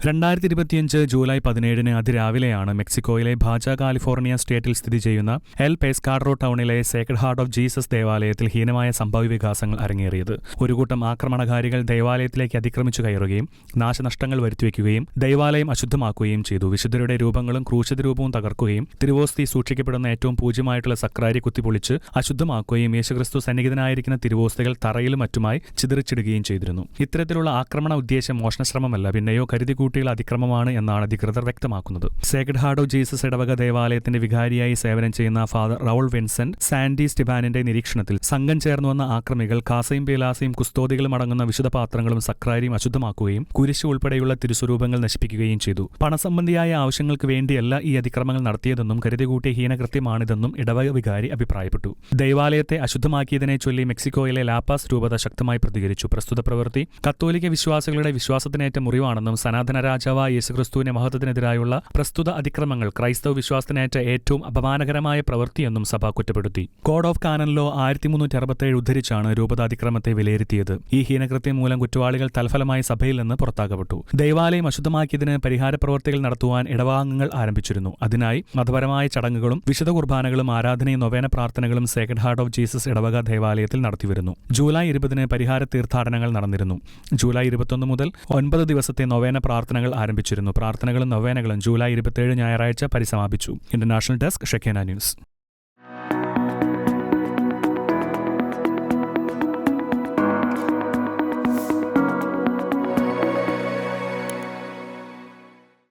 2025 July 17 അതിരാവിലെയാണ് മെക്സിക്കോയിലെ baaja California സ്റ്റേറ്റിൽ സ്ഥിതി ചെയ്യുന്ന എൽ പേസ്കാഡ്രോ ടൗണിലെ സേക്രഡ് ഹാർട്ട് ഓഫ് ജീസസ് ദേവാലയത്തിൽ ഹീനമായ സംഭവവികാസങ്ങൾ അരങ്ങേറിയത്. ഒരു കൂട്ടം ആക്രമണകാരികൾ ദേവാലയത്തിലേക്ക് അതിക്രമിച്ചു കയറുകയും നാശനഷ്ടങ്ങൾ വരുത്തിവെക്കുകയും ദേവാലയം അശുദ്ധമാക്കുകയും ചെയ്തു. വിശുദ്ധരുടെ രൂപങ്ങളും ക്രൂശിത രൂപവും തകർക്കുകയും തിരുവോസ്തി സൂക്ഷിക്കപ്പെടുന്ന ഏറ്റവും പൂജ്യമായിട്ടുള്ള സക്രാരി കുത്തിപ്പൊളിച്ച് അശുദ്ധമാക്കുകയും യേശുക്രിസ്തു സന്നിഹിതനായിരിക്കുന്ന തിരുവോസ്തികൾ തറയിലും മറ്റുമായി ചിതറിച്ചിടുകയും ചെയ്തിരുന്നു. ഇത്തരത്തിലുള്ള ആക്രമണ ഉദ്ദേശം മോഷണശ്രമമല്ല, പിന്നെയോ കരുതിക്കൂട്ടിയുള്ള അതിക്രമമാണ് എന്നാണ് അധികൃതർ വ്യക്തമാക്കുന്നത്. സേക്രഡ് ഹാർട്ട് ഓഫ് ജീസസ് ഇടവക ദേവാലയത്തിന്റെ വികാരിയായി സേവനം ചെയ്യുന്ന ഫാദർ റൗൾ വിൻസെന്റ് സാൻഡി സ്റ്റിബാനിന്റെ നിരീക്ഷണത്തിൽ സംഘം ചേർന്നു വന്ന ആക്രമികൾ കാസയും പേലാസയും കുസ്തോദികളും അടങ്ങുന്ന വിശുദ്ധ പാത്രങ്ങളും സക്രാരിയും അശുദ്ധമാക്കുകയും കുരിശ് ഉൾപ്പെടെയുള്ള തിരുസ്വരൂപങ്ങൾ നശിപ്പിക്കുകയും ചെയ്തു. പണസംബന്ധിയായ ആവശ്യങ്ങൾക്ക് വേണ്ടിയല്ല ഈ അതിക്രമങ്ങൾ നടത്തിയതെന്നും കരുതികൂട്ടിയ ഹീനകൃത്യമാണിതെന്നും ഇടവക വികാരി അഭിപ്രായപ്പെട്ടു. ദേവാലയത്തെ അശുദ്ധമാക്കിയതിനെ ചൊല്ലി മെക്സിക്കോയിലെ ലാപ്പാസ് രൂപത ശക്തമായി പ്രതികരിച്ചു. പ്രസ്തുത പ്രവൃത്തി കത്തോലിക്ക വിശ്വാസികളുടെ വിശ്വാസത്തിനേറ്റ മുറിവാണെന്നും സനാതന രാജാവായ യേശുക്രിസ്തുവിന്റെ മഹത്വത്തിനെതിരായുള്ള പ്രസ്തുത അതിക്രമങ്ങൾ ക്രൈസ്തവ വിശ്വാസത്തിനേറ്റ ഏറ്റവും അപമാനകരമായ പ്രവൃത്തിയെന്നും സഭ കുറ്റപ്പെടുത്തി. കോഡ് ഓഫ് കാനൻ ലോ 1367 ഉദ്ധരിച്ചാണ് രൂപത അതിക്രമത്തെ വിലയിരുത്തിയത്. ഈ ഹീനകൃത്യം മൂലം കുറ്റവാളികൾ തൽഫലമായി സഭയിൽ നിന്ന് പുറത്താക്കപ്പെട്ടു. ദേവാലയം അശുദ്ധമാക്കിയതിന് പരിഹാര പ്രവർത്തികൾ നടത്തുവാൻ ഇടവകാംഗങ്ങൾ ആരംഭിച്ചിരുന്നു. അതിനായി മതപരമായ ചടങ്ങുകളും വിശുദ്ധ കുർബാനകളും ആരാധനയും നൊവേന പ്രാർത്ഥനകളും സേക്രഡ് ഹാർട്ട് ഓഫ് ജീസസ് ഇടവക ദേവാലയത്തിൽ നടത്തിവരുന്നു. ജൂലൈ 20 പരിഹാര തീർത്ഥാടനങ്ങൾ നടന്നിരുന്നു. ജൂലൈ 21 മുതൽ 9 ദിവസത്തെ നൊവേന പ്രാർത്ഥനകൾ ആരംഭിച്ചിരുന്നു. പ്രാർത്ഥനകളും നൊവേനകളും ജൂലൈ 27 ഞായറാഴ്ച പരിസമാപിച്ചു. International desk Shekinah news.